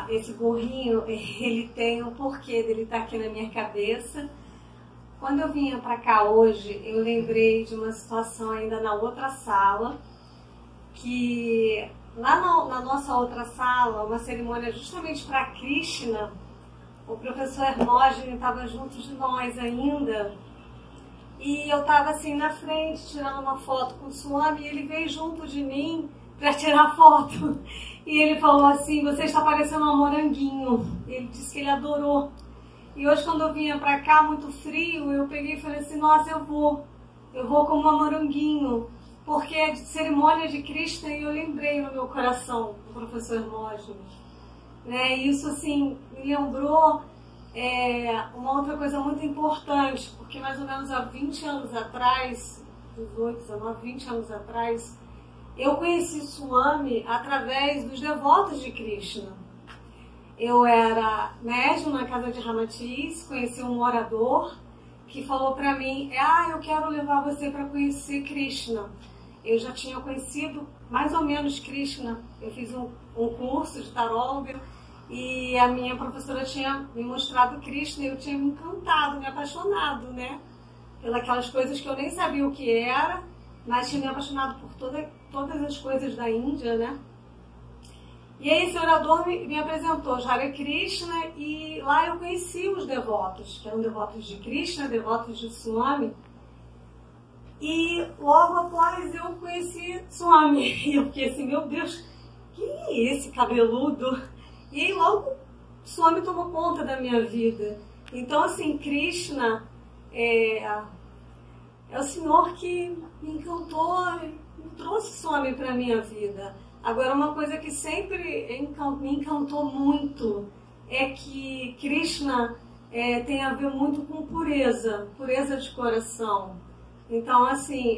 Esse gorrinho, ele tem um porquê dele estar aqui na minha cabeça. Quando eu vinha para cá hoje, eu lembrei de uma situação ainda na outra sala, que lá na nossa outra sala, uma cerimônia justamente para Krishna, o professor Hermógenes estava junto de nós ainda, e eu estava assim na frente, tirando uma foto com o Swami, e ele veio junto de mim para tirar foto. E ele falou assim: você está parecendo um moranguinho. Ele disse que ele adorou. E hoje, quando eu vinha para cá, muito frio, eu peguei e falei assim: nossa, eu vou como um moranguinho, porque é de cerimônia de Krishna, e eu lembrei no meu coração do professor Hermógenes. Né? E isso assim me lembrou uma outra coisa muito importante, porque mais ou menos há 20 anos atrás, 18, 19, 20 anos atrás, eu conheci Swami através dos devotos de Krishna. Eu era médium na casa de Ramatis, conheci um morador que falou para mim: eu quero levar você para conhecer Krishna. Eu já tinha conhecido mais ou menos Krishna, eu fiz um curso de taróloga e a minha professora tinha me mostrado Krishna e eu tinha me encantado, me apaixonado, né? Pelas coisas que eu nem sabia o que era, mas tinha me apaixonado por todas as coisas da Índia, né? E aí esse orador me apresentou Hare Krishna, e lá eu conheci os devotos, que eram devotos de Krishna, devotos de Swami. E logo após eu conheci Swami. E eu fiquei assim: meu Deus, quem é esse cabeludo? E aí logo Swami tomou conta da minha vida. Então assim, Krishna é o Senhor que me encantou, me trouxe Swami para a minha vida. Agora, uma coisa que sempre me encantou muito é que Krishna tem a ver muito com pureza de coração. Então, assim,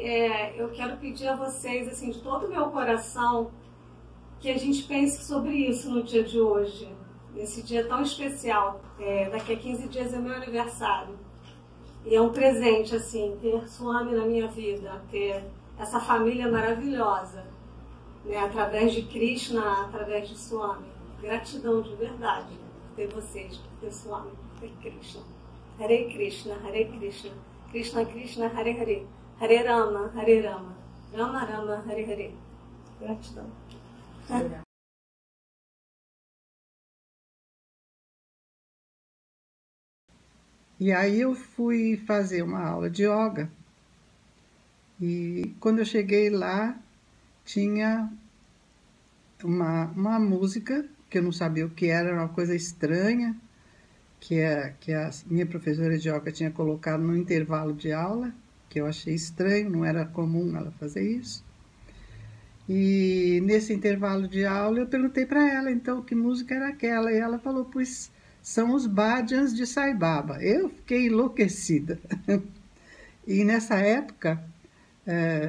eu quero pedir a vocês, assim, de todo o meu coração, que a gente pense sobre isso no dia de hoje, nesse dia tão especial. Daqui a 15 dias é meu aniversário. E é um presente, assim, ter Swami na minha vida, ter essa família maravilhosa, né, através de Krishna, através de Swami. Gratidão de verdade por ter vocês, por ter Swami, por ter Krishna. Hare Krishna, Hare Krishna, Krishna Krishna, Hare Hare, Hare Rama, Rama Rama, Hare Hare. Gratidão. E aí eu fui fazer uma aula de yoga, e quando eu cheguei lá, tinha uma música que eu não sabia o que era uma coisa estranha, que a minha professora de yoga tinha colocado no intervalo de aula, que eu achei estranho, não era comum ela fazer isso. E nesse intervalo de aula eu perguntei para ela, então, que música era aquela, e ela falou: pois são os bhajans de Sai Baba. Eu fiquei enlouquecida. E nessa época,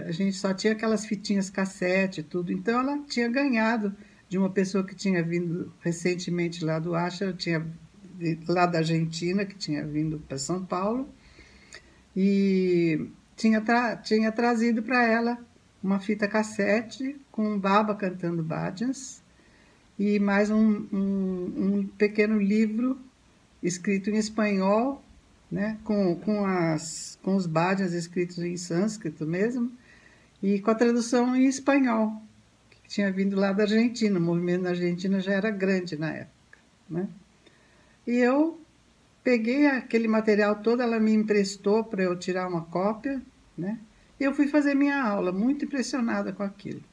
a gente só tinha aquelas fitinhas cassete e tudo, então ela tinha ganhado de uma pessoa que tinha vindo recentemente lá do Ashram, lá da Argentina, que tinha vindo para São Paulo, e tinha trazido para ela uma fita cassete com um Baba cantando bhajans e mais um pequeno livro escrito em espanhol, né, com os bhajans escritos em sânscrito mesmo, e com a tradução em espanhol, que tinha vindo lá da Argentina. O movimento na Argentina já era grande na época, né? E eu peguei aquele material todo, ela me emprestou para eu tirar uma cópia, né? E eu fui fazer minha aula, muito impressionada com aquilo.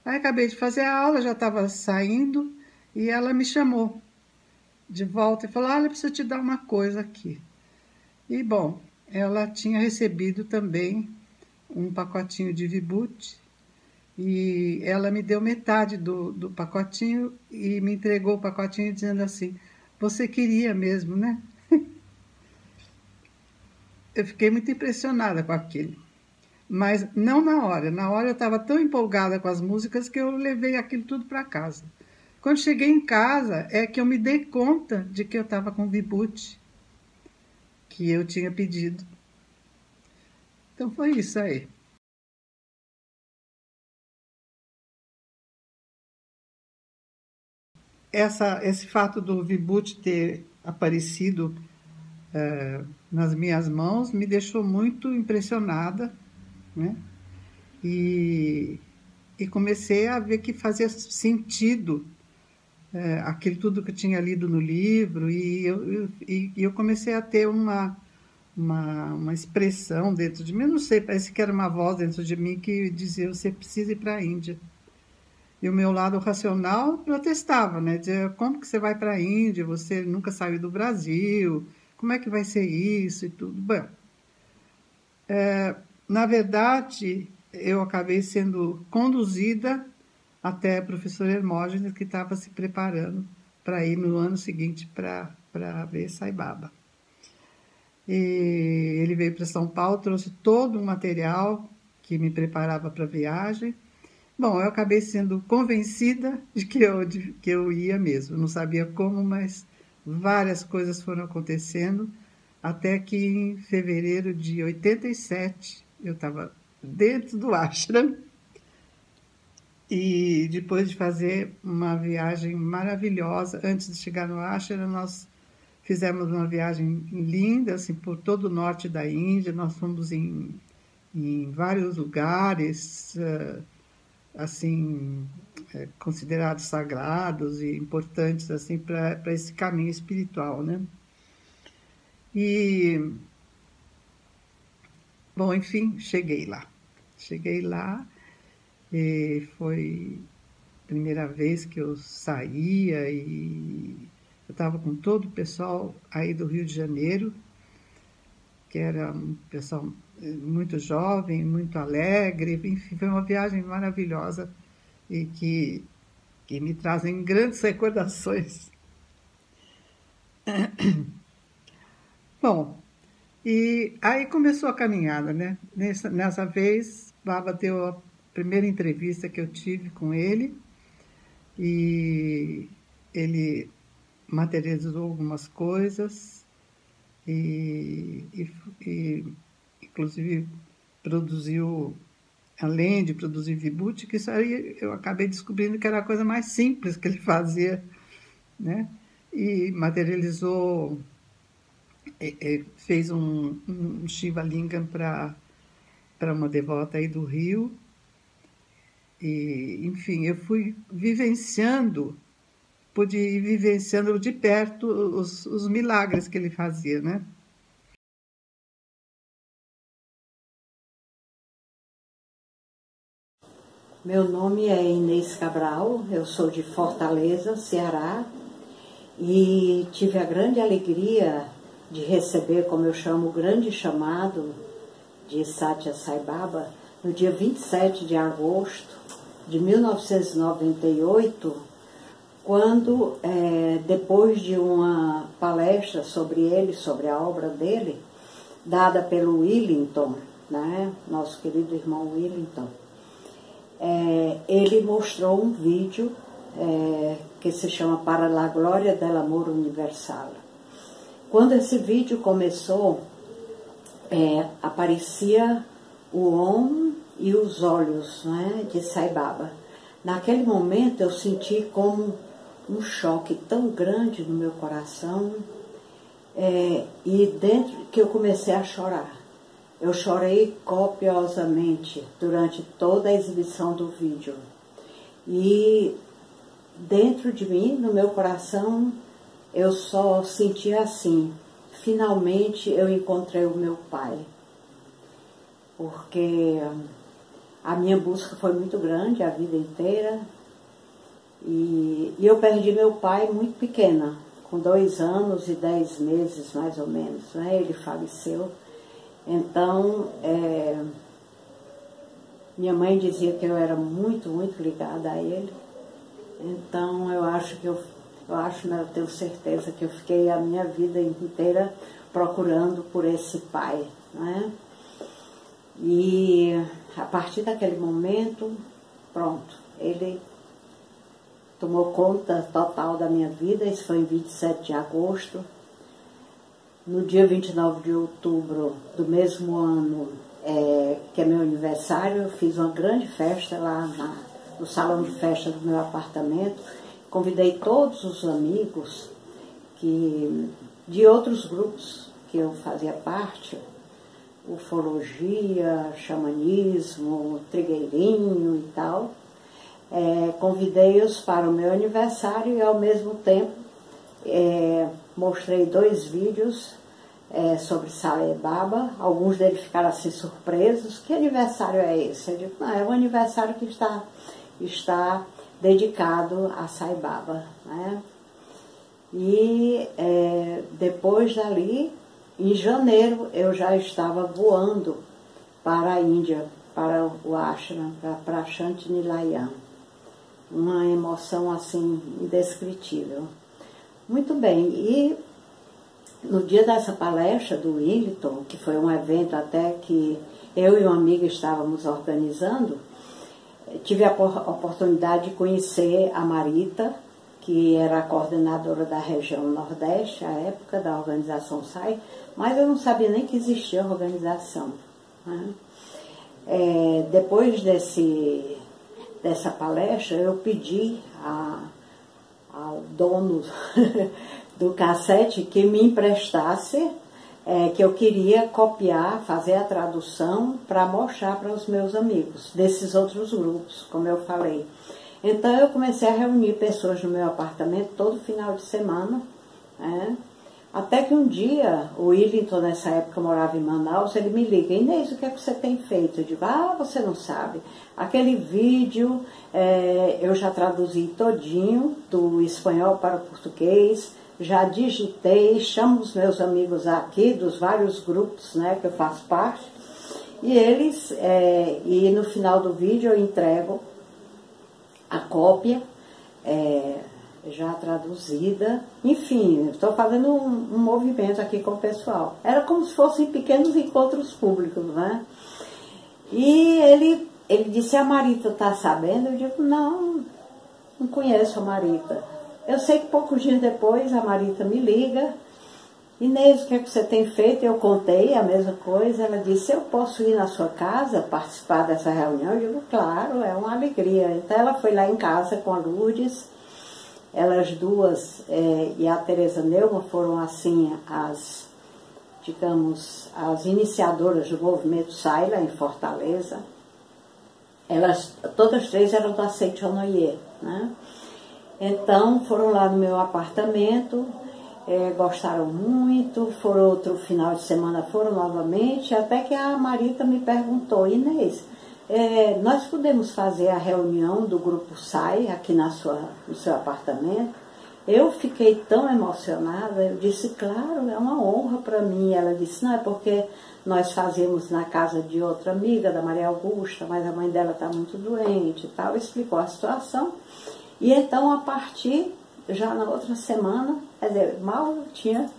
Aí acabei de fazer a aula, já estava saindo, e ela me chamou de volta e falou: olha, preciso te dar uma coisa aqui. E, bom, ela tinha recebido também um pacotinho de Vibhuti, e ela me deu metade do pacotinho e me entregou o pacotinho dizendo assim: você queria mesmo, né? Eu fiquei muito impressionada com aquilo. Mas não na hora. Na hora eu estava tão empolgada com as músicas que eu levei aquilo tudo para casa. Quando cheguei em casa é que eu me dei conta de que eu estava com Vibhuti, que eu tinha pedido. Então foi isso aí. esse fato do Vibhuti ter aparecido nas minhas mãos me deixou muito impressionada, né? E comecei a ver que fazia sentido aquilo tudo que eu tinha lido no livro, e eu comecei a ter uma expressão dentro de mim, eu não sei, parece que era uma voz dentro de mim que dizia: você precisa ir para a Índia. E o meu lado racional protestava, né? Dizia: como que você vai para a Índia? Você nunca saiu do Brasil, como é que vai ser isso e tudo? Bom, na verdade, eu acabei sendo conduzida até a professora Hermógenes, que estava se preparando para ir no ano seguinte para ver Sai Baba. E ele veio para São Paulo, trouxe todo um material que me preparava para a viagem. Bom, eu acabei sendo convencida de que eu ia mesmo. Não sabia como, mas várias coisas foram acontecendo, até que em fevereiro de 87, eu estava dentro do ashram, e depois de fazer uma viagem maravilhosa, antes de chegar no ashram, nós fizemos uma viagem linda, assim, por todo o norte da Índia. Nós fomos em vários lugares, assim, considerados sagrados e importantes, assim, para esse caminho espiritual, né? E, bom, enfim, cheguei lá. E foi a primeira vez que eu saía, e eu estava com todo o pessoal aí do Rio de Janeiro, que era um pessoal muito jovem, muito alegre. Enfim, foi uma viagem maravilhosa e que me trazem grandes recordações. Bom, e aí começou a caminhada, né? Nessa vez, Baba deu a primeira entrevista que eu tive com ele, e ele materializou algumas coisas e inclusive produziu, além de produzir Vibhuti, que isso aí eu acabei descobrindo que era a coisa mais simples que ele fazia, né? E materializou, fez um Shiva Lingam para uma devota aí do Rio. E, enfim, eu fui pude ir vivenciando de perto os milagres que ele fazia, né? Meu nome é Inês Cabral, eu sou de Fortaleza, Ceará, e tive a grande alegria de receber, como eu chamo, o grande chamado de Satya Sai Baba no dia 27 de agosto de 1998, quando, depois de uma palestra sobre ele, sobre a obra dele, dada pelo Willington, né, nosso querido irmão Willington, ele mostrou um vídeo que se chama Para la Glória del Amor Universal. Quando esse vídeo começou, aparecia o Om e os olhos, né, de Sai Baba. Naquele momento eu senti como um choque tão grande no meu coração, e dentro que eu comecei a chorar. Eu chorei copiosamente durante toda a exibição do vídeo. E dentro de mim, no meu coração, eu só sentia assim: finalmente eu encontrei o meu pai. Porque a minha busca foi muito grande a vida inteira, e eu perdi meu pai muito pequena, com 2 anos e 10 meses mais ou menos, né? Ele faleceu. Então, minha mãe dizia que eu era muito, muito ligada a ele. Então, eu tenho certeza que eu fiquei a minha vida inteira procurando por esse pai, né? E a partir daquele momento, pronto, ele tomou conta total da minha vida. Isso foi em 27 de agosto. No dia 29 de outubro do mesmo ano, que é meu aniversário, eu fiz uma grande festa lá no salão de festa do meu apartamento, convidei todos os amigos de outros grupos que eu fazia parte, ufologia, xamanismo, trigueirinho e tal. Convidei-os para o meu aniversário e, ao mesmo tempo, mostrei 2 vídeos sobre Sai Baba. Alguns deles ficaram assim surpresos. Que aniversário é esse? Eu digo, não, é um aniversário que está dedicado a Sai Baba, né? E depois dali, em janeiro, eu já estava voando para a Índia, para o ashram, para Shantinilayan. Uma emoção assim indescritível. Muito bem, e no dia dessa palestra do Willington, que foi um evento até que eu e uma amiga estávamos organizando, tive a oportunidade de conhecer a Marita, que era a coordenadora da região Nordeste, à época da organização SAI, mas eu não sabia nem que existia a organização, né? Depois dessa palestra, eu pedi ao dono do cassete que me emprestasse, que eu queria copiar, fazer a tradução para mostrar para os meus amigos desses outros grupos, como eu falei. Então eu comecei a reunir pessoas no meu apartamento todo final de semana, né? Até que um dia, o Willington, nessa época, morava em Manaus, ele me liga: Inês, o que é que você tem feito? Eu digo: você não sabe. Aquele vídeo eu já traduzi todinho, do espanhol para o português, já digitei, chamo os meus amigos aqui, dos vários grupos, né, que eu faço parte, e eles, e no final do vídeo eu entrego a cópia, já traduzida. Enfim, estou fazendo um movimento aqui com o pessoal. Era como se fossem pequenos encontros públicos, né? E ele disse: a Marita está sabendo? Eu digo: não conheço a Marita. Eu sei que poucos dias depois a Marita me liga: Inês, o que é que você tem feito? Eu contei a mesma coisa. Ela disse: eu posso ir na sua casa participar dessa reunião? Eu digo: claro, é uma alegria. Então ela foi lá em casa com a Lourdes. Elas duas e a Teresa Neumann foram assim as iniciadoras do movimento SAI lá em Fortaleza. Elas, todas 3 eram do Aceite Honoyer, né? Então foram lá no meu apartamento, gostaram muito, foram outro final de semana, foram novamente, até que a Marita me perguntou: Inês, nós podemos fazer a reunião do grupo SAI aqui no seu apartamento? Eu fiquei tão emocionada, eu disse: claro, é uma honra para mim. Ela disse: não, é porque nós fazemos na casa de outra amiga, da Maria Augusta, mas a mãe dela está muito doente e tal. Explicou a situação. E então, a partir, já na outra semana, quer dizer, mal eu tinha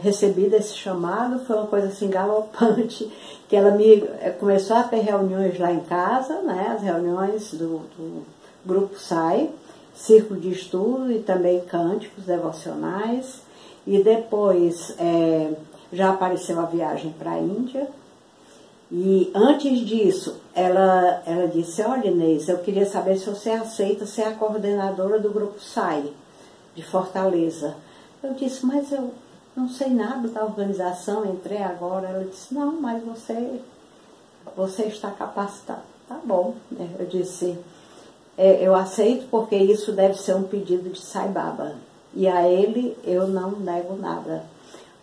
recebido esse chamado, foi uma coisa assim galopante, que ela começou a ter reuniões lá em casa, né, as reuniões do grupo SAI, círculo de estudo e também cânticos devocionais, e depois já apareceu a viagem para a Índia. E antes disso, ela disse: olha, Inês, eu queria saber se você aceita ser a coordenadora do grupo SAI de Fortaleza. Eu disse: mas eu não sei nada da organização, entrei agora. Ela disse: não, mas você está capacitado. Tá bom. Eu disse: eu aceito, porque isso deve ser um pedido de Sai Baba. E a ele eu não nego nada.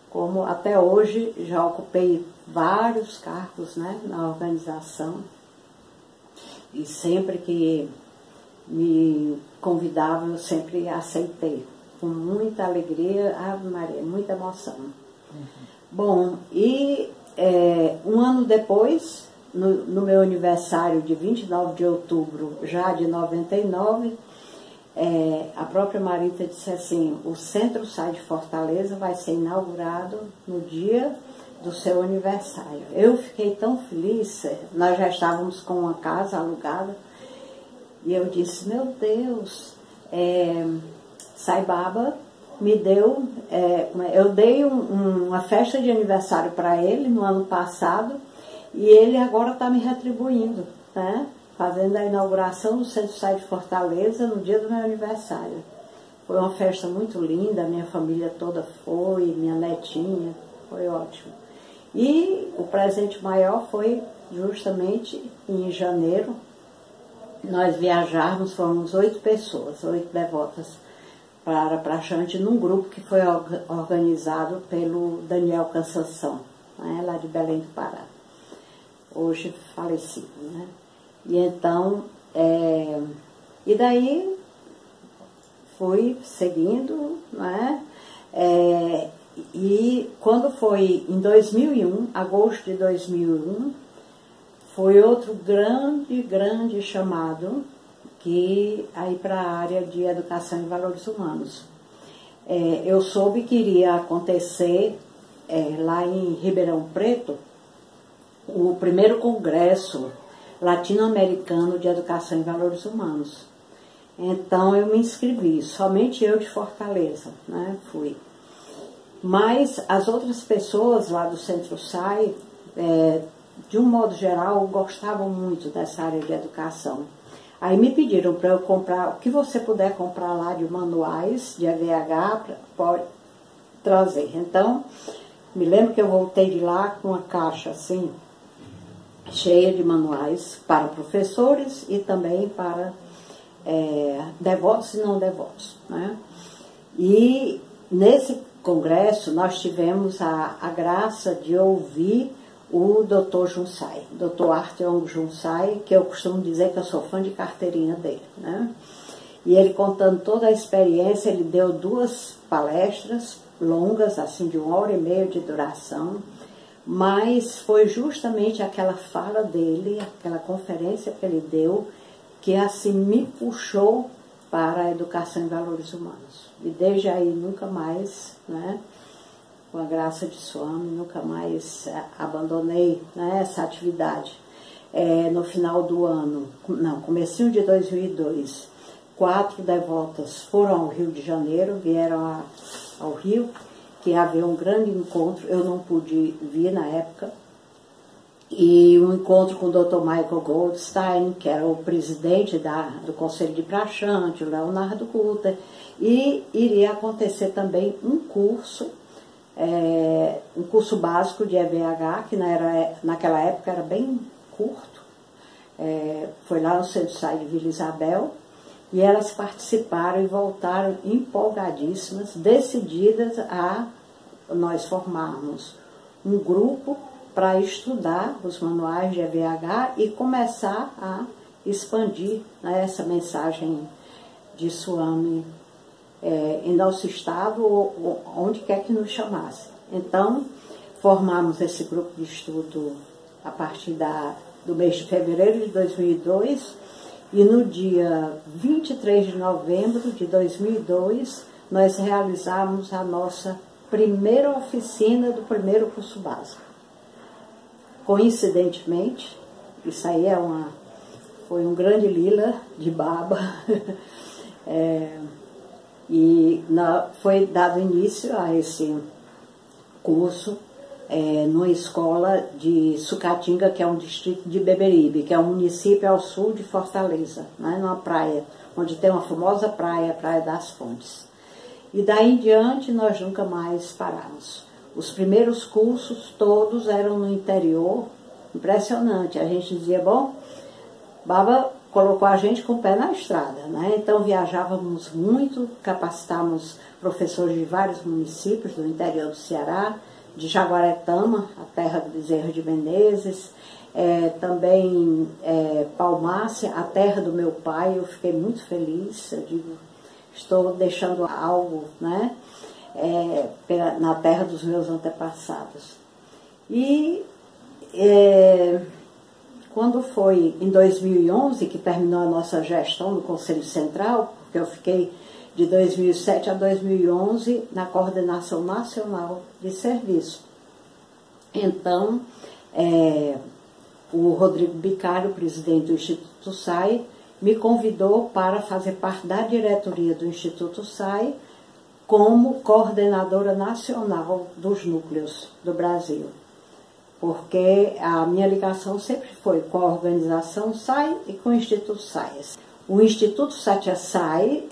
Como até hoje já ocupei vários cargos, né, na organização. E sempre que me convidavam, eu sempre aceitei. Com muita alegria, Ave Maria, muita emoção. Bom, e um ano depois, no meu aniversário de 29 de outubro, já de 99, a própria Marita disse assim: o Centro SAI de Fortaleza vai ser inaugurado no dia do seu aniversário. Eu fiquei tão feliz, nós já estávamos com uma casa alugada, e eu disse: meu Deus, Sai Baba me deu, eu dei uma festa de aniversário para ele no ano passado, e ele agora está me retribuindo, né? fazendo a inauguração do Centro SAI de Fortaleza no dia do meu aniversário. Foi uma festa muito linda, minha família toda foi, minha netinha, foi ótimo. E o presente maior foi justamente em janeiro, nós viajarmos, fomos 8 pessoas, 8 devotas para Praxante, num grupo que foi organizado pelo Daniel Cansação, né, lá de Belém do Pará, hoje falecido, né? E então, e daí fui seguindo, né? E quando foi em 2001, agosto de 2001, foi outro grande chamado que aí para a área de educação e valores humanos. Eu soube que iria acontecer lá em Ribeirão Preto o primeiro congresso latino-americano de educação e valores humanos. Então eu me inscrevi, somente eu de Fortaleza, né, fui. Mas as outras pessoas lá do Centro SAI, de um modo geral, gostavam muito dessa área de educação. Aí me pediram para eu comprar, o que você puder comprar lá de manuais de EVH, pode trazer. Então, me lembro que eu voltei de lá com uma caixa assim, cheia de manuais para professores e também para devotos e não devotos, né? E nesse congresso nós tivemos a graça de ouvir o Dr. Junsai, Dr. Artyom Junsai, que eu costumo dizer que eu sou fã de carteirinha dele, né? E ele contando toda a experiência, ele deu 2 palestras longas, assim de 1h30 de duração, mas foi justamente aquela fala dele, aquela conferência que ele deu, que assim me puxou para a educação em valores humanos. E desde aí nunca mais, né, com a graça de Swami, nunca mais abandonei, né, essa atividade. No final do ano, comecinho de 2002, 4 devotas foram ao Rio de Janeiro, vieram ao Rio, que havia um grande encontro, eu não pude vir na época, e um encontro com o Dr. Michael Goldstein, que era o presidente do Conselho de Praxante, o Leonardo Guter, e iria acontecer também um curso básico de EVH, que naquela época era bem curto, foi lá no Centro SAI de Vila Isabel, e elas participaram e voltaram empolgadíssimas, decididas a nós formarmos um grupo para estudar os manuais de EVH e começar a expandir, né, essa mensagem de Swami em nosso estado ou onde quer que nos chamasse. Então, formamos esse grupo de estudo a partir do mês de fevereiro de 2002 e no dia 23 de novembro de 2002 nós realizamos a nossa primeira oficina do primeiro curso básico. Coincidentemente, isso aí foi um grande lila de baba, foi dado início a esse curso numa escola de Sucatinga, que é um distrito de Beberibe, que é um município ao sul de Fortaleza, né, numa praia, onde tem uma famosa praia, a Praia das Fontes. E daí em diante nós nunca mais paramos. Os primeiros cursos todos eram no interior, impressionante. A gente dizia, bom, Baba colocou a gente com o pé na estrada, né? Então viajávamos muito, capacitávamos professores de vários municípios do interior do Ceará, de Jaguaretama, a terra do Bezerra de Menezes, também Palmácia, a terra do meu pai. Eu fiquei muito feliz, eu digo, estou deixando algo, né? Na terra dos meus antepassados. E quando foi em 2011 que terminou a nossa gestão no Conselho Central, porque eu fiquei de 2007 a 2011 na Coordenação Nacional de Serviço. Então, o Rodrigo Bicário, presidente do Instituto SAI, me convidou para fazer parte da diretoria do Instituto SAI como coordenadora nacional dos núcleos do Brasil. porque a minha ligação sempre foi com a organização SAI e com o Instituto SAI. O Instituto Satia Sai,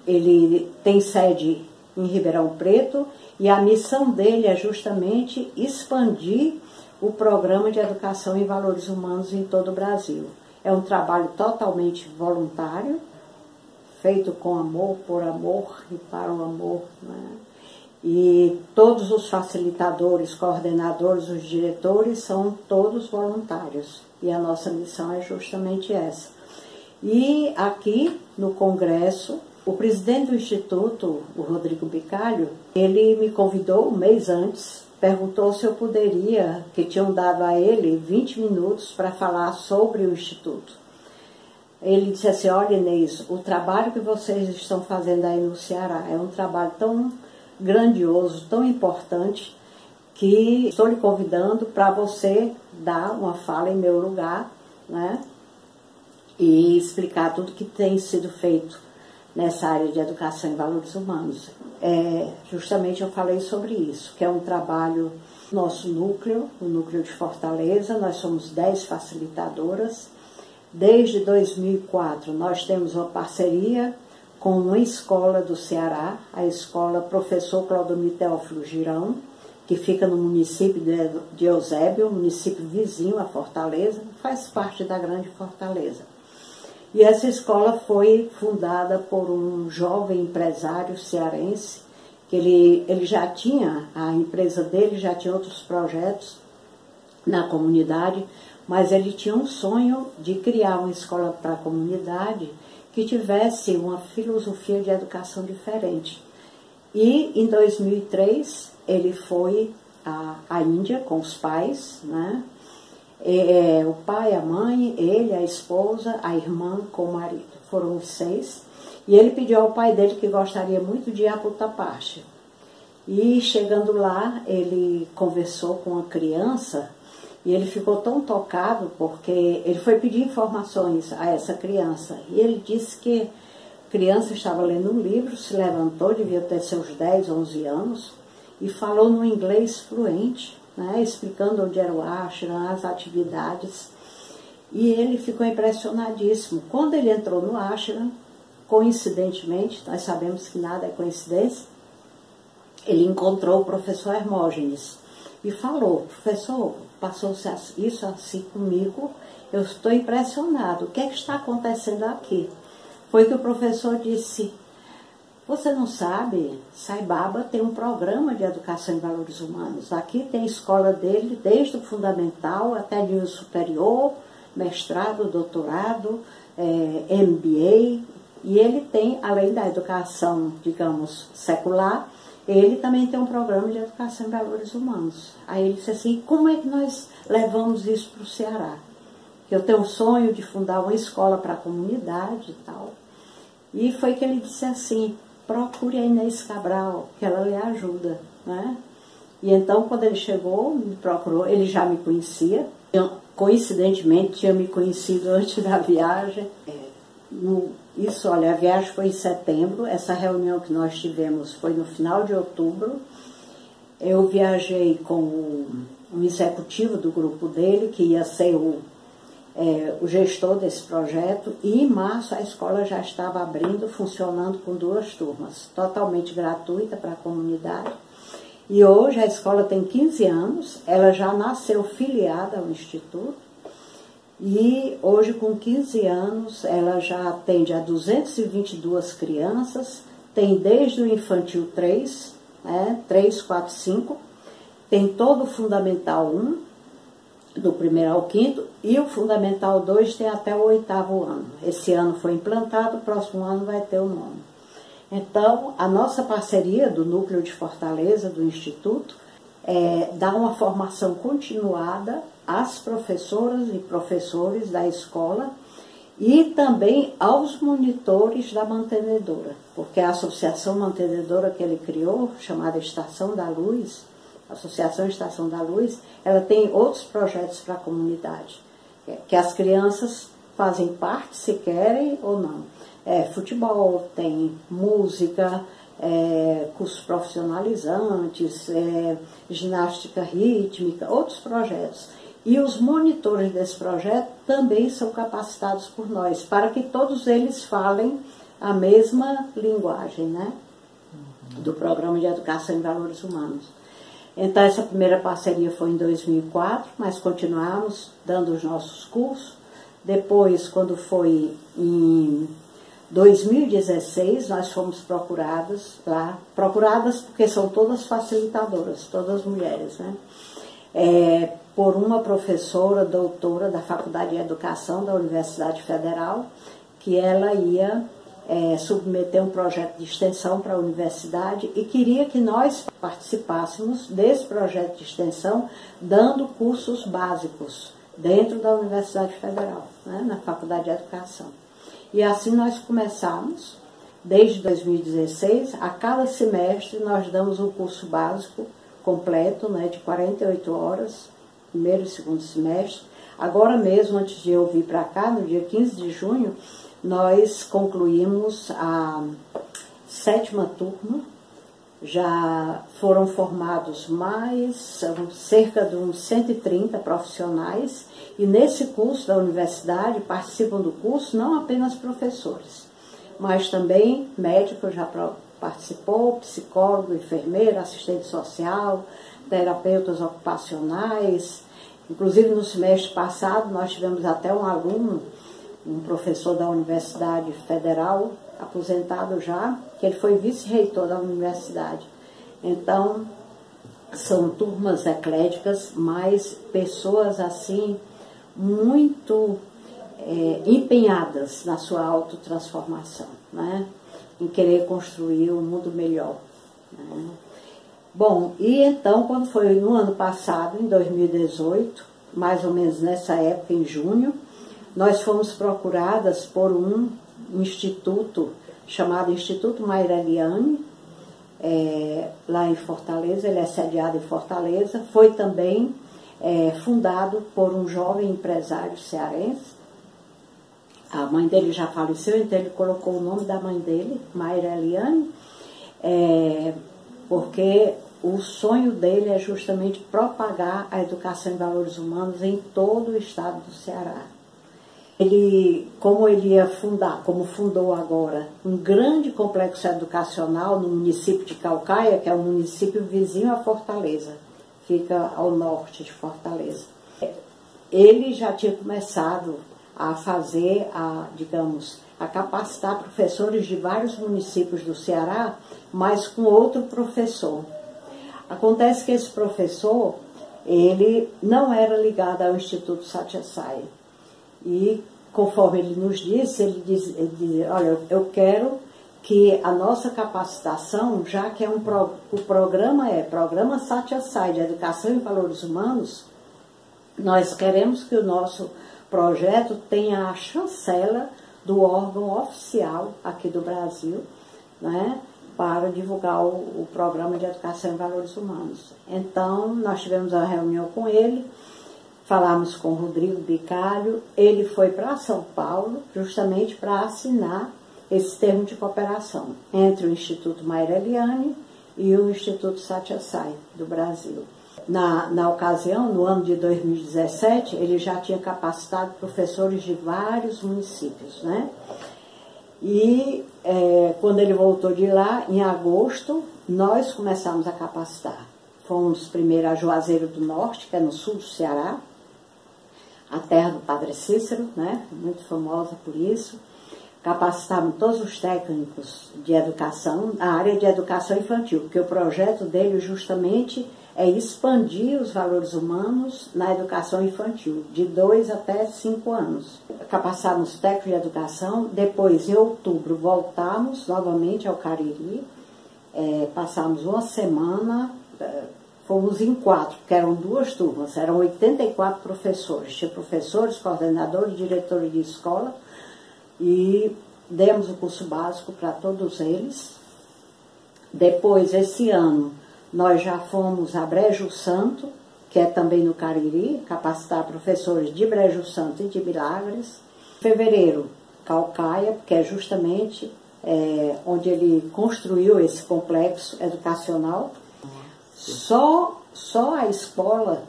ele tem sede em Ribeirão Preto e a missão dele é justamente expandir o programa de educação em valores humanos em todo o Brasil. É um trabalho totalmente voluntário, feito com amor, por amor e para o amor, né? E todos os facilitadores, coordenadores, os diretores são todos voluntários. E a nossa missão é justamente essa. E aqui no Congresso, o presidente do Instituto, o Rodrigo Bicalho, ele me convidou um mês antes, perguntou se eu poderia, que tinham dado a ele 20 minutos para falar sobre o Instituto. Ele disse assim: olha, Inês, o trabalho que vocês estão fazendo aí no Ceará é um trabalho tão grandioso, tão importante, que estou lhe convidando para você dar uma fala em meu lugar, né? E explicar tudo que tem sido feito nessa área de educação em valores humanos. Justamente eu falei sobre isso, que é um trabalho, nosso núcleo, o núcleo de Fortaleza, nós somos 10 facilitadoras. Desde 2004 nós temos uma parceria com uma escola do Ceará, a escola Professor Claudomir Teófilo Girão, que fica no município de Eusébio, município vizinho a Fortaleza, faz parte da grande Fortaleza. E essa escola foi fundada por um jovem empresário cearense, que ele já tinha, a empresa dele já tinha outros projetos na comunidade, mas ele tinha um sonho de criar uma escola para a comunidade que tivesse uma filosofia de educação diferente. E em 2003 ele foi à Índia com os pais, né? O pai, a mãe, ele, a esposa, a irmã com o marido. Foram os 6. E ele pediu ao pai dele que gostaria muito de ir a Putaparche. E chegando lá, ele conversou com uma criança e ele ficou tão tocado porque ele foi pedir informações a essa criança. E ele disse que a criança estava lendo um livro, se levantou, devia ter seus 10, 11 anos, e falou no inglês fluente, né, explicando onde era o ashram, as atividades. E ele ficou impressionadíssimo. Quando ele entrou no ashram, coincidentemente, nós sabemos que nada é coincidência, ele encontrou o professor Hermógenes e falou: professor, passou-se isso assim comigo, eu estou impressionado, o que é que está acontecendo aqui? Foi que o professor disse: você não sabe, Sai Baba tem um programa de educação em valores humanos. Aqui tem a escola dele, desde o fundamental até nível superior, mestrado, doutorado, MBA. E ele tem, além da educação, digamos, secular, ele também tem um programa de educação em valores humanos. Aí ele disse assim: como é que nós levamos isso para o Ceará? Eu tenho um sonho de fundar uma escola para a comunidade e tal. E foi que ele disse assim: procure a Inês Cabral, que ela lhe ajuda, né? E então, quando ele chegou, me procurou, ele já me conhecia, coincidentemente tinha me conhecido antes da viagem. Olha, a viagem foi em setembro, essa reunião que nós tivemos foi no final de outubro. Eu viajei com um executivo do grupo dele, que ia ser o gestor desse projeto, e em março a escola já estava abrindo, funcionando com 2 turmas, totalmente gratuita para a comunidade. E hoje a escola tem 15 anos, ela já nasceu filiada ao Instituto, e hoje com 15 anos ela já atende a 222 crianças, tem desde o infantil 3, 3, 4, 5, tem todo o Fundamental 1, do 1º ao 5º, e o Fundamental 2 tem até o 8º ano. Esse ano foi implantado, o próximo ano vai ter o 9º. Então, a nossa parceria do Núcleo de Fortaleza, do Instituto, dá uma formação continuada às professoras e professores da escola e também aos monitores da mantenedora, porque a associação mantenedora que ele criou, chamada Estação da Luz, Associação Estação da Luz, ela tem outros projetos para a comunidade, que as crianças fazem parte, se querem ou não. Futebol, tem música, cursos profissionalizantes, ginástica rítmica, outros projetos. E os monitores desse projeto também são capacitados por nós, para que todos eles falem a mesma linguagem, né? Do Programa de Educação em Valores Humanos. Então, essa primeira parceria foi em 2004, mas continuamos dando os nossos cursos. Depois, quando foi em 2016, nós fomos procuradas lá, porque são todas facilitadoras, todas mulheres, né? Por uma professora, doutora da Faculdade de Educação da Universidade Federal, que ela ia submeter um projeto de extensão para a universidade e queria que nós participássemos desse projeto de extensão, dando cursos básicos dentro da Universidade Federal, né, na Faculdade de Educação. E assim nós começamos, desde 2016, a cada semestre nós damos um curso básico completo, né, de 48 horas, primeiro e segundo semestre. Agora mesmo, antes de eu vir para cá, no dia 15 de junho, nós concluímos a 7ª turma. Já foram formados cerca de uns 130 profissionais, e nesse curso da universidade participam do curso não apenas professores, mas também médico já participou, psicólogo, enfermeiro, assistente social, terapeutas ocupacionais. Inclusive no semestre passado nós tivemos até um aluno, um professor da Universidade Federal, aposentado já, que ele foi vice-reitor da universidade. Então, são turmas ecléticas, mas pessoas assim, muito empenhadas na sua autotransformação, né? Em querer construir um mundo melhor, né? Bom, e então, quando foi no ano passado, em 2018, mais ou menos nessa época, em junho, nós fomos procuradas por um instituto chamado Instituto Mayra Eliane, lá em Fortaleza. Ele é sediado em Fortaleza. Foi também fundado por um jovem empresário cearense. A mãe dele já faleceu, então ele colocou o nome da mãe dele, Mayra Eliane, porque o sonho dele é justamente propagar a educação em valores humanos em todo o estado do Ceará. Como fundou agora um grande complexo educacional no município de Caucaia, que é um município vizinho a Fortaleza, fica ao norte de Fortaleza. Ele já tinha começado a fazer, a capacitar professores de vários municípios do Ceará, mas com outro professor. Acontece que esse professor, ele não era ligado ao Instituto Satya Sai. E, conforme ele nos disse, ele diz, olha, eu quero que a nossa capacitação, já que o Programa Satya Sai de Educação em Valores Humanos, nós queremos que o nosso projeto tenha a chancela do órgão oficial aqui do Brasil, né, para divulgar o Programa de Educação em Valores Humanos. Então, nós tivemos uma reunião com ele, falamos com o Rodrigo Bicalho, ele foi para São Paulo justamente para assinar esse termo de cooperação entre o Instituto Mayra Eliane e o Instituto Satya Sai do Brasil. Na ocasião, no ano de 2017, ele já tinha capacitado professores de vários municípios, né? E quando ele voltou de lá, em agosto, nós começamos a capacitar. Fomos primeiro a Juazeiro do Norte, que é no sul do Ceará, a terra do Padre Cícero, né? Muito famosa por isso. Capacitamos todos os técnicos de educação, na área de educação infantil, porque o projeto dele justamente é expandir os valores humanos na educação infantil, de 2 até 5 anos. Capacitamos técnicos de educação, depois em outubro voltamos novamente ao Cariri, passamos uma semana, fomos em 4, porque eram 2 turmas, eram 84 professores, tinha professores, coordenadores, diretores de escola, e demos o curso básico para todos eles. Depois, esse ano, nós já fomos a Brejo Santo, que é também no Cariri, capacitar professores de Brejo Santo e de Milagres. Em fevereiro, Caucaia, porque é justamente onde ele construiu esse complexo educacional. Só a escola,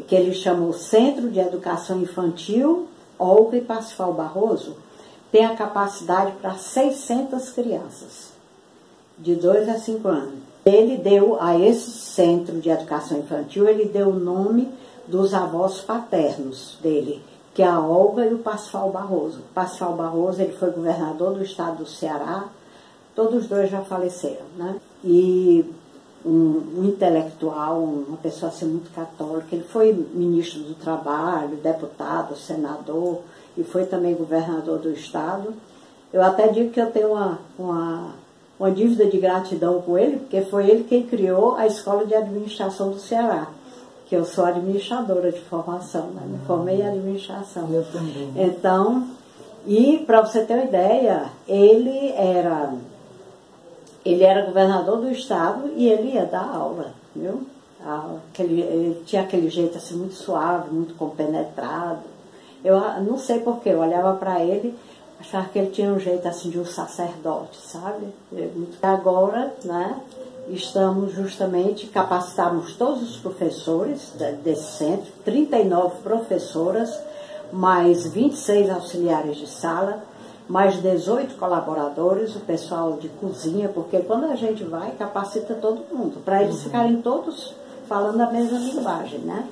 que ele chamou Centro de Educação Infantil Olga e Parsifal Barroso, tem a capacidade para 600 crianças, de 2 a 5 anos. Ele deu a esse Centro de Educação Infantil, ele deu o nome dos avós paternos dele, que é a Olga e o Parsifal Barroso. O Parsifal Barroso, ele foi governador do estado do Ceará, todos os dois já faleceram, né? E um intelectual, uma pessoa assim muito católica, ele foi ministro do Trabalho, deputado, senador, e foi também governador do estado. Eu até digo que eu tenho uma dívida de gratidão com ele, porque foi ele quem criou a Escola de Administração do Ceará, que eu sou administradora de formação, né? Me formei em administração. Eu também. Então, e para você ter uma ideia, ele era governador do estado e ele ia dar aula, viu? Ele tinha aquele jeito assim muito suave, muito compenetrado. Eu não sei porquê, eu olhava para ele, achava que ele tinha um jeito assim de um sacerdote, sabe? Agora, né, estamos justamente, capacitamos todos os professores desse centro, 39 professoras, mais 26 auxiliares de sala, mais 18 colaboradores, o pessoal de cozinha, porque quando a gente vai, capacita todo mundo, para eles ficarem todos falando a mesma linguagem, né?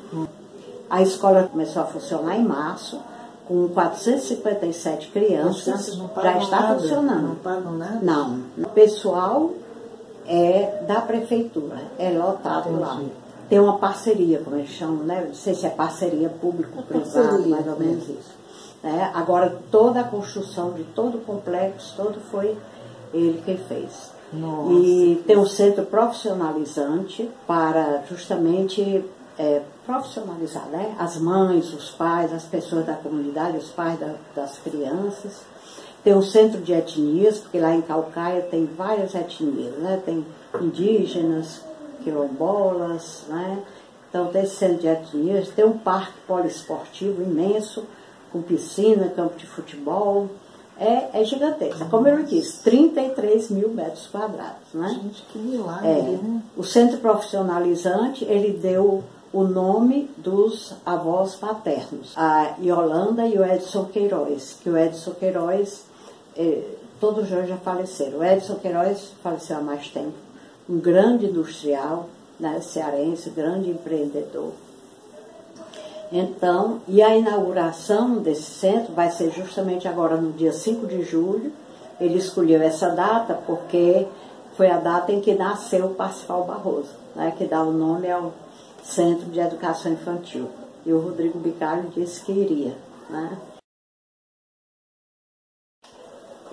A escola começou a funcionar em março, com 457 crianças, já está funcionando. Não pagam nada? Não. O pessoal é da prefeitura, é lotado lá. Tem uma parceria, como eles chamam, né? Não sei se é parceria público-privada, mais ou menos isso. Agora, toda a construção de todo o complexo, todo foi ele quem fez. Nossa. E tem um centro profissionalizante para justamente profissionalizar, né? As mães, os pais, as pessoas da comunidade, os pais das crianças. Tem um centro de etnias, porque lá em Caucaia tem várias etnias, né? Tem indígenas, quilombolas, né? Então tem esse centro de etnias, tem um parque poliesportivo imenso, com piscina, campo de futebol, é gigantesco. Como eu disse, 33 mil metros quadrados, né? Gente, que milagre, né? O centro profissionalizante, ele deu o nome dos avós paternos, a Yolanda e o Edson Queiroz, que o Edson Queiroz, todos dois já faleceram. O Edson Queiroz faleceu há mais tempo, um grande industrial, né, cearense, grande empreendedor. Então, e a inauguração desse centro vai ser justamente agora no dia 5 de julho. Ele escolheu essa data porque foi a data em que nasceu o Parsifal Barroso, né, que dá o nome ao Centro de Educação Infantil. E o Rodrigo Bicalho disse que iria, né?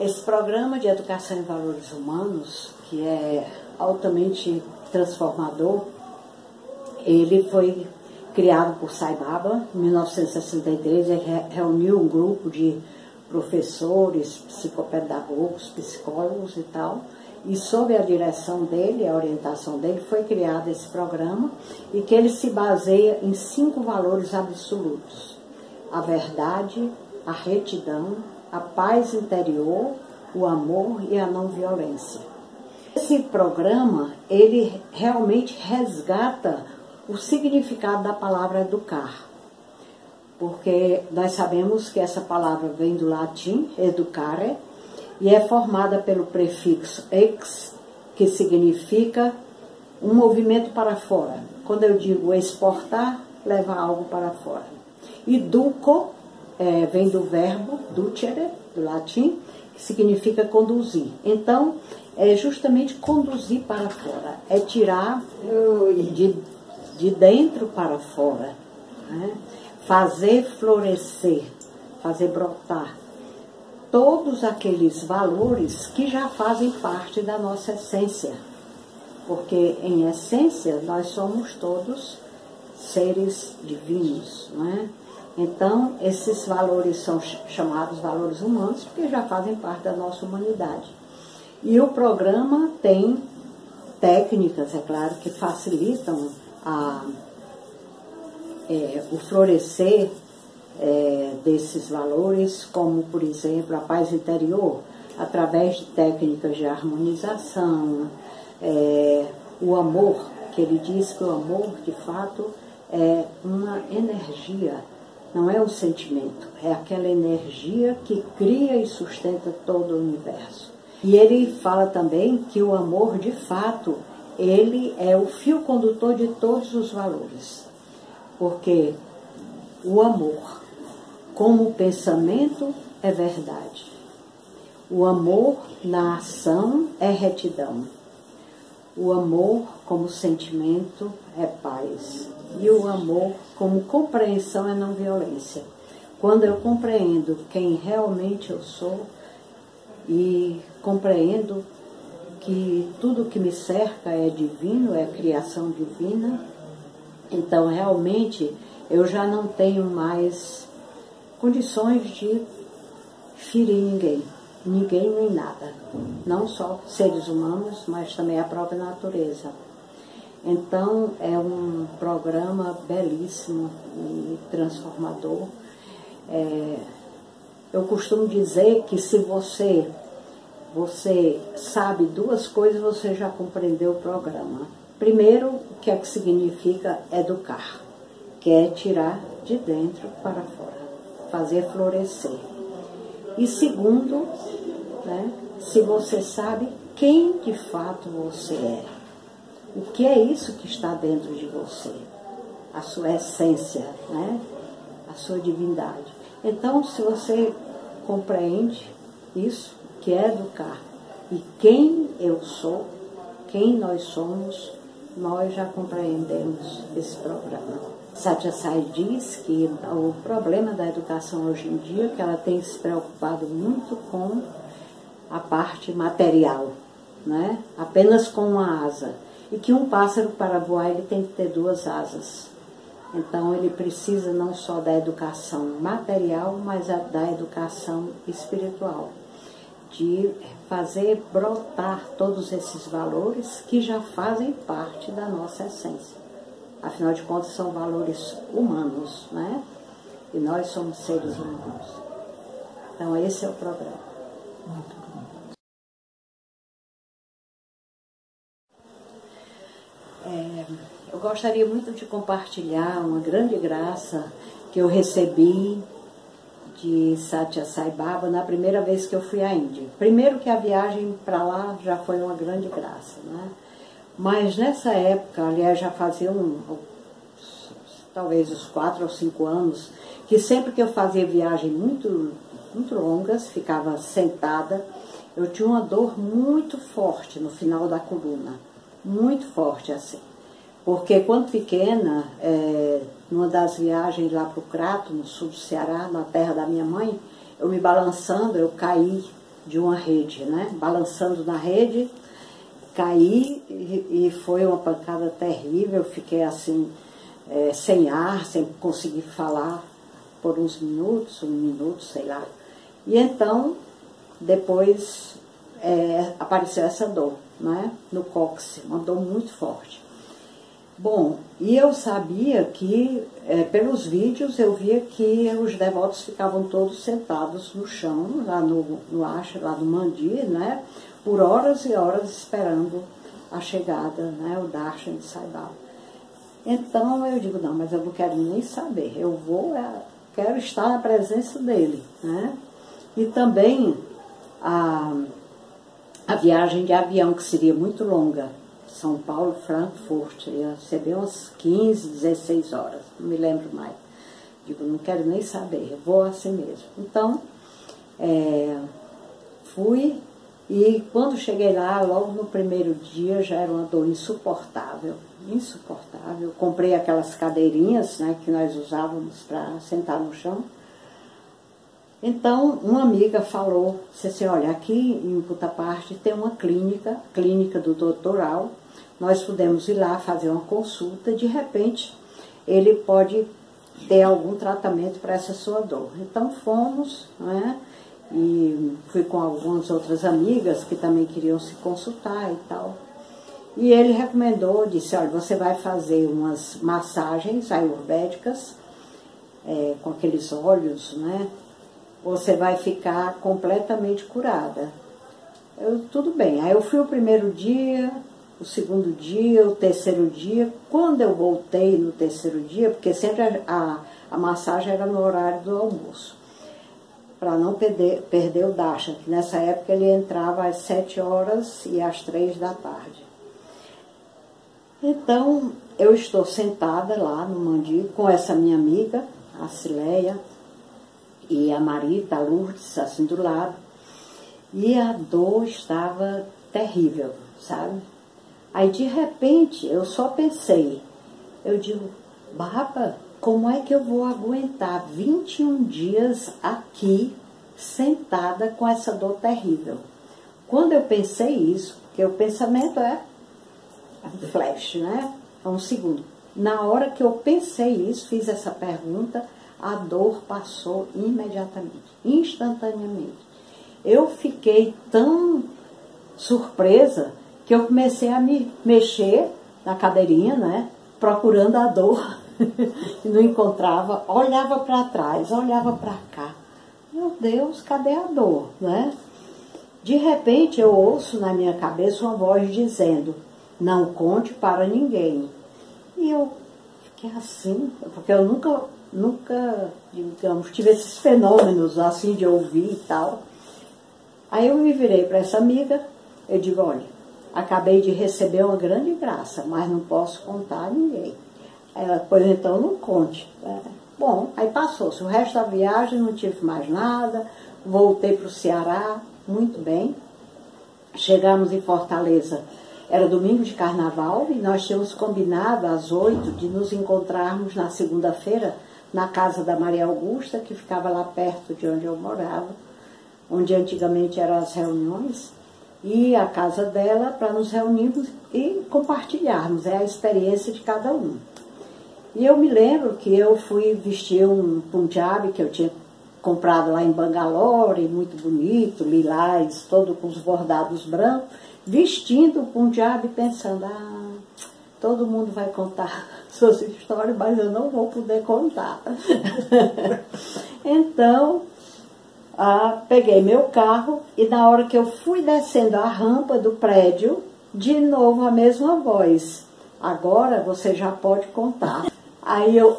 Esse programa de Educação em Valores Humanos, que é altamente transformador, ele foi criado por Sai Baba em 1963. Ele reuniu um grupo de professores, psicopedagogos, psicólogos e tal, e sob a direção dele, a orientação dele, foi criado esse programa, e que ele se baseia em 5 valores absolutos: a verdade, a retidão, a paz interior, o amor e a não violência. Esse programa, ele realmente resgata o significado da palavra educar, porque nós sabemos que essa palavra vem do latim, educare, e é formada pelo prefixo ex, que significa um movimento para fora. Quando eu digo exportar, levar algo para fora. E duco vem do verbo ducere, do latim, que significa conduzir. Então, é justamente conduzir para fora, é tirar de dentro para fora, né? Fazer florescer, fazer brotar todos aqueles valores que já fazem parte da nossa essência, porque em essência nós somos todos seres divinos, né? Então esses valores são chamados valores humanos porque já fazem parte da nossa humanidade. E o programa tem técnicas, é claro, que facilitam o florescer desses valores, como, por exemplo, a paz interior. através de técnicas de harmonização, o amor, que ele diz que o amor, de fato, é uma energia, não é um sentimento, é aquela energia que cria e sustenta todo o universo. E ele fala também que o amor, de fato, ele é o fio condutor de todos os valores, porque o amor, como pensamento, é verdade. O amor na ação é retidão. O amor como sentimento é paz. E o amor como compreensão é não violência. Quando eu compreendo quem realmente eu sou e compreendo que tudo que me cerca é divino, é criação divina, então realmente eu já não tenho mais condições de ferir ninguém nem nada, não só seres humanos, mas também a própria natureza. Então é um programa belíssimo e transformador. Eu costumo dizer que se você sabe duas coisas, você já compreendeu o programa. Primeiro, o que é que significa educar, que é tirar de dentro para fora, fazer florescer. E segundo, né, se você sabe quem de fato você é, o que é isso que está dentro de você, a sua essência, né, a sua divindade. Então, se você compreende isso, que é educar, e quem eu sou, quem nós somos, nós já compreendemos esse programa. Satya Sai diz que o problema da educação hoje em dia é que ela tem se preocupado muito com a parte material, né? Apenas com uma asa. E que um pássaro, para voar, ele tem que ter duas asas. Então ele precisa não só da educação material, mas da educação espiritual. De fazer brotar todos esses valores que já fazem parte da nossa essência. Afinal de contas, são valores humanos, né? E nós somos seres humanos. Então, esse é o programa. Muito bom. Eu gostaria muito de compartilhar uma grande graça que eu recebi de Satya Sai Baba na primeira vez que eu fui à Índia. Primeiro que a viagem para lá já foi uma grande graça, né? Mas nessa época, aliás, já fazia talvez uns 4 ou 5 anos, que sempre que eu fazia viagem muito longas, ficava sentada, eu tinha uma dor muito forte no final da coluna, muito forte assim. Porque quando pequena, numa das viagens lá para o Crato, no sul do Ceará, na terra da minha mãe, eu me balançando, eu caí de uma rede, né? Balançando na rede, caí e foi uma pancada terrível, eu fiquei assim, sem ar, sem conseguir falar por uns minutos, um minuto, sei lá. E então, depois apareceu essa dor, né? No cóccix, uma dor muito forte. Bom, e eu sabia que, pelos vídeos, eu via que os devotos ficavam todos sentados no chão, lá no ashram, lá no mandir, né? Por horas e horas esperando a chegada, né? O darshan de Sai Baba. Então eu digo, não, mas eu não quero nem saber, quero estar na presença dele, né? E também a viagem de avião, que seria muito longa, São Paulo, Frankfurt, ia ser bem umas 15, 16 horas, não me lembro mais. Digo, não quero nem saber, eu vou assim mesmo. Então, fui, e quando cheguei lá, logo no primeiro dia, já era uma dor insuportável, insuportável. Comprei aquelas cadeirinhas, né, que nós usávamos para sentar no chão. Então, uma amiga falou, disse assim, olha, aqui em Puta Parte tem uma clínica do Dr. Al, nós podemos ir lá fazer uma consulta, de repente ele pode ter algum tratamento para essa sua dor. Então fomos, né, e fui com algumas outras amigas que também queriam se consultar e tal. E ele recomendou, disse, olha, você vai fazer umas massagens ayurvédicas, com aqueles óleos, né? Você vai ficar completamente curada. Tudo bem. Aí eu fui o primeiro dia, o segundo dia, o terceiro dia. Quando eu voltei no terceiro dia, porque sempre a massagem era no horário do almoço, para não perder o Darshan, que nessa época ele entrava às 7 horas e às 3 da tarde. Então, eu estou sentada lá no Mandi com essa minha amiga, a Cileia, e a Marita, a Lourdes, assim do lado. E a dor estava terrível, sabe? Aí, de repente, eu só pensei, eu digo, Baba, como é que eu vou aguentar 21 dias aqui, sentada com essa dor terrível? Quando eu pensei isso, porque o pensamento é flash, né? É um segundo. Na hora que eu pensei isso, fiz essa pergunta, a dor passou imediatamente, instantaneamente. Eu fiquei tão surpresa que eu comecei a me mexer na cadeirinha, né? Procurando a dor e não encontrava, olhava para trás, olhava para cá. Meu Deus, cadê a dor, né? De repente eu ouço na minha cabeça uma voz dizendo, não conte para ninguém. E eu fiquei assim, porque eu nunca, digamos, tive esses fenômenos assim de ouvir e tal. Aí eu me virei para essa amiga, eu digo, olha, acabei de receber uma grande graça, mas não posso contar a ninguém. Ela, pois então não conte. Bom, aí passou-se. O resto da viagem não tive mais nada, voltei para o Ceará, muito bem. Chegamos em Fortaleza, era domingo de carnaval, e nós tínhamos combinado às 8 de nos encontrarmos na segunda-feira na casa da Maria Augusta, que ficava lá perto de onde eu morava, onde antigamente eram as reuniões, e a casa dela para nos reunirmos e compartilharmos a experiência de cada um. E eu me lembro que eu fui vestir um punjabi que eu tinha comprado lá em Bangalore, muito bonito, lilás, todo com os bordados brancos, vestindo o punjabi pensando, todo mundo vai contar suas histórias, mas eu não vou poder contar. Então, peguei meu carro e na hora que eu fui descendo a rampa do prédio, de novo a mesma voz. Agora você já pode contar. Aí eu,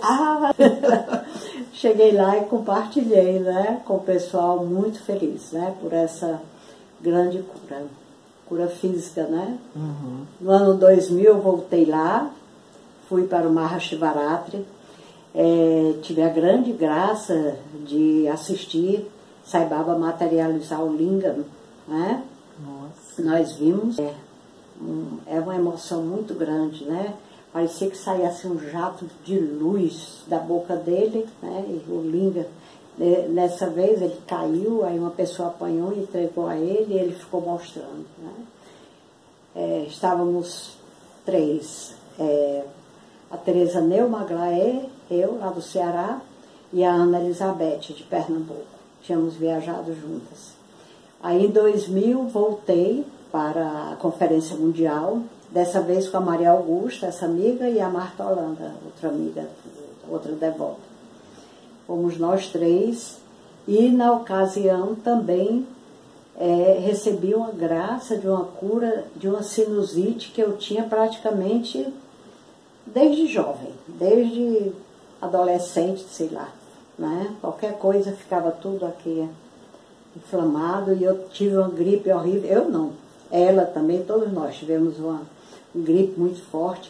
cheguei lá e compartilhei, né, com o pessoal muito feliz, né, por essa grande cura física, né. Uhum. No ano 2000 eu voltei lá, fui para o Mahashivaratri, tive a grande graça de assistir Sai Baba materializar o Lingam, né. Nossa. Nós vimos, é uma emoção muito grande, né. Parecia que saía assim um jato de luz da boca dele, né? E o Linga, nessa vez ele caiu, aí uma pessoa apanhou e entregou a ele e ele ficou mostrando, né? Estávamos 3, a Teresa Neumaglaé, eu lá do Ceará, e a Ana Elizabeth de Pernambuco. Tínhamos viajado juntas. Aí em 2000 voltei para a Conferência Mundial, dessa vez com a Maria Augusta, essa amiga, e a Marta Holanda, outra amiga, outra devota. Fomos nós 3, e na ocasião também recebi uma graça de uma cura de uma sinusite que eu tinha praticamente desde jovem, desde adolescente, sei lá, né? Qualquer coisa ficava tudo aqui inflamado, e eu tive uma gripe horrível, eu não, ela também, todos nós tivemos uma gripe muito forte,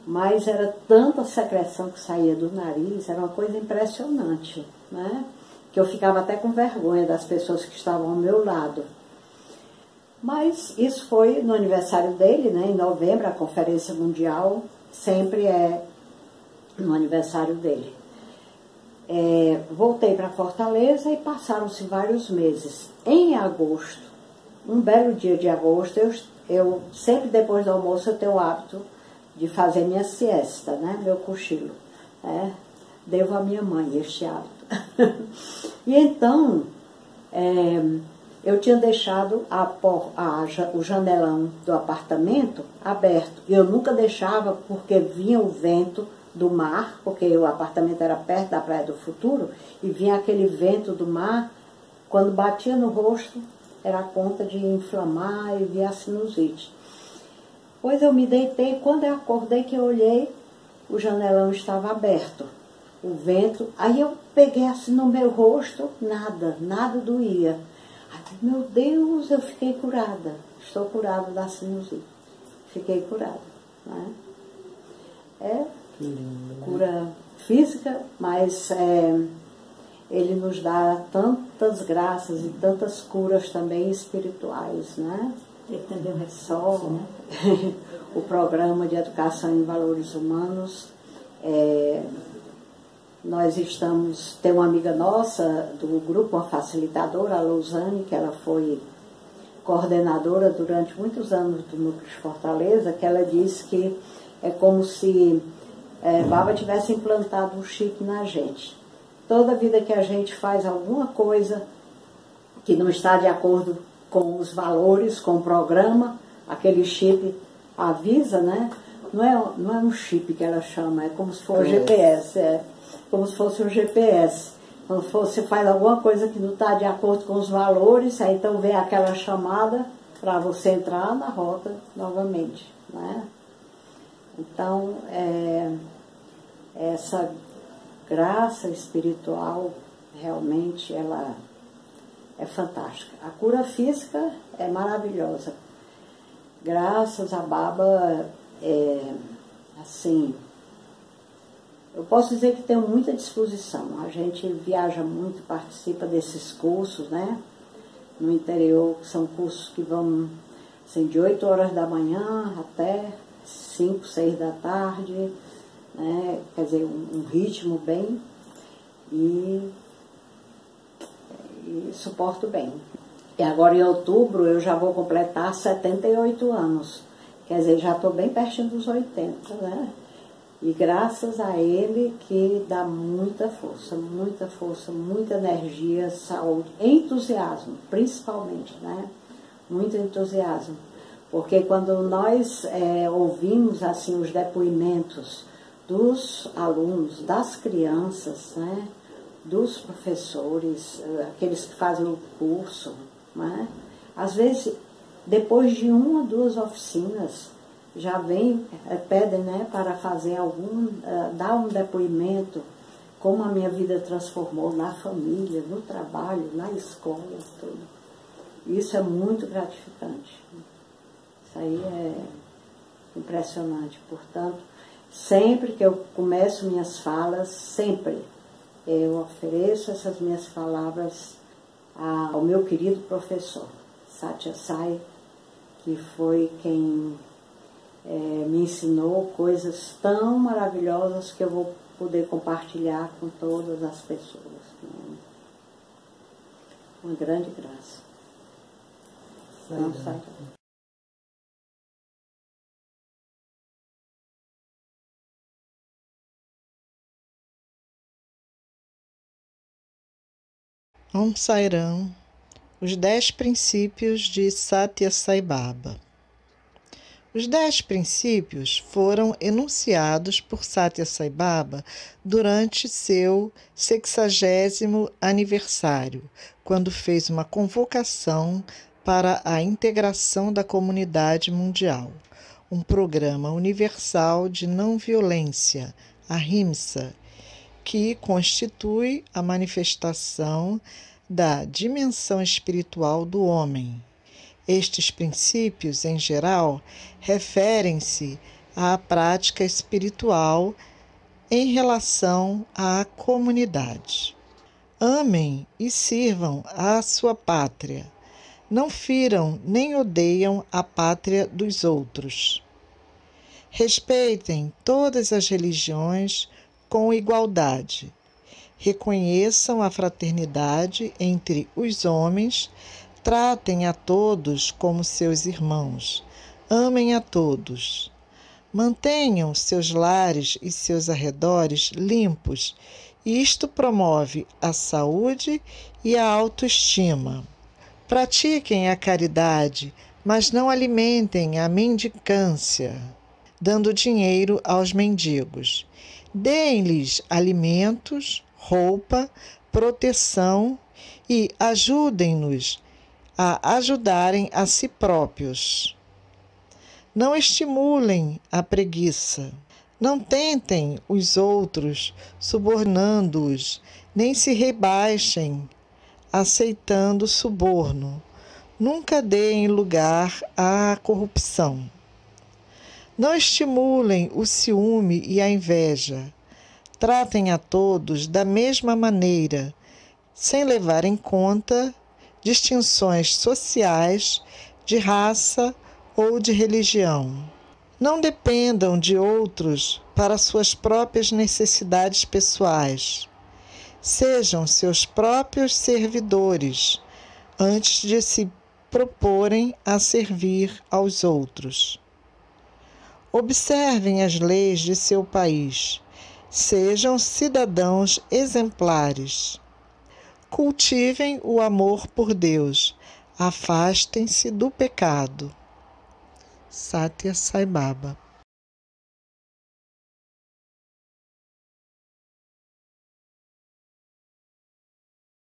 mas era tanta secreção que saía do nariz, era uma coisa impressionante, né? Que eu ficava até com vergonha das pessoas que estavam ao meu lado. Mas isso foi no aniversário dele, né? Em novembro, a Conferência Mundial sempre é no aniversário dele. Voltei para Fortaleza e passaram-se vários meses. Em agosto, um belo dia de agosto, eu sempre depois do almoço eu tenho o hábito de fazer minha siesta, né? Meu cochilo. Devo à minha mãe este hábito. E então, eu tinha deixado o janelão do apartamento aberto. E eu nunca deixava porque vinha o vento do mar, porque o apartamento era perto da Praia do Futuro, e vinha aquele vento do mar, quando batia no rosto, era conta de inflamar e vir a sinusite. Pois eu me deitei, quando eu acordei que eu olhei, o janelão estava aberto, o vento, aí eu peguei assim no meu rosto, nada doía. Aí, meu Deus, eu fiquei curada, estou curada da sinusite, fiquei curada, né? É cura física, mas ele nos dá tantas graças e tantas curas também espirituais, né? Ele também é um Só, né? O programa de educação em valores humanos, nós tem uma amiga nossa do grupo, uma facilitadora, a Lousane, que ela foi coordenadora durante muitos anos do Núcleo de Fortaleza, que ela disse que é como se Baba tivesse implantado um chip na gente. Toda vida que a gente faz alguma coisa que não está de acordo com os valores, com o programa, aquele chip avisa, né? Não é um chip que ela chama, é como se fosse um GPS, como se fosse um GPS. Quando você faz alguma coisa que não está de acordo com os valores, aí então vem aquela chamada para você entrar na rota novamente, né? Então, essa graça espiritual, realmente, ela é fantástica. A cura física é maravilhosa. Graças a Baba, assim, eu posso dizer que tenho muita disposição. A gente viaja muito, participa desses cursos, né? No interior, que são cursos que vão assim, de 8 horas da manhã até 5, 6 da tarde, né? Quer dizer, um ritmo bem e suporto bem. E agora em outubro eu já vou completar 78 anos. Quer dizer, já estou bem pertinho dos 80, né? E graças a ele que dá muita força, muita energia, saúde, entusiasmo, principalmente, né? Muito entusiasmo. Porque quando nós ouvimos assim os depoimentos dos alunos, das crianças, né? Dos professores, aqueles que fazem o curso, né? Às vezes, depois de 1 ou 2 oficinas, já pedem, né, para fazer dar um depoimento, como a minha vida transformou na família, no trabalho, na escola, tudo. Isso é muito gratificante. Isso aí é impressionante. Portanto, sempre que eu começo minhas falas, sempre eu ofereço essas minhas palavras ao meu querido professor, Satya Sai, que foi quem me ensinou coisas tão maravilhosas que eu vou poder compartilhar com todas as pessoas. Uma grande graça. Não sai. Om Sai Ram, os 10 princípios de Satya Sai Baba. Os 10 princípios foram enunciados por Satya Sai Baba durante seu 60º aniversário, quando fez uma convocação para a integração da comunidade mundial, um programa universal de não violência, Ahimsa, que constitui a manifestação da dimensão espiritual do homem. Estes princípios, em geral, referem-se à prática espiritual em relação à comunidade. Amem e sirvam a sua pátria. Não firam nem odeiam a pátria dos outros. Respeitem todas as religiões com igualdade. Reconheçam a fraternidade entre os homens. Tratem a todos como seus irmãos. Amem a todos. Mantenham seus lares e seus arredores limpos. Isto promove a saúde e a autoestima. Pratiquem a caridade, mas não alimentem a mendicância, dando dinheiro aos mendigos. Deem-lhes alimentos, roupa, proteção e ajudem-nos a ajudarem a si próprios. Não estimulem a preguiça. Não tentem os outros subornando-os, nem se rebaixem aceitando suborno. Nunca deem lugar à corrupção. Não estimulem o ciúme e a inveja. Tratem a todos da mesma maneira, sem levar em conta distinções sociais, de raça ou de religião. Não dependam de outros para suas próprias necessidades pessoais. Sejam seus próprios servidores antes de se proporem a servir aos outros. Observem as leis de seu país. Sejam cidadãos exemplares. Cultivem o amor por Deus. Afastem-se do pecado. Satya Sai Baba.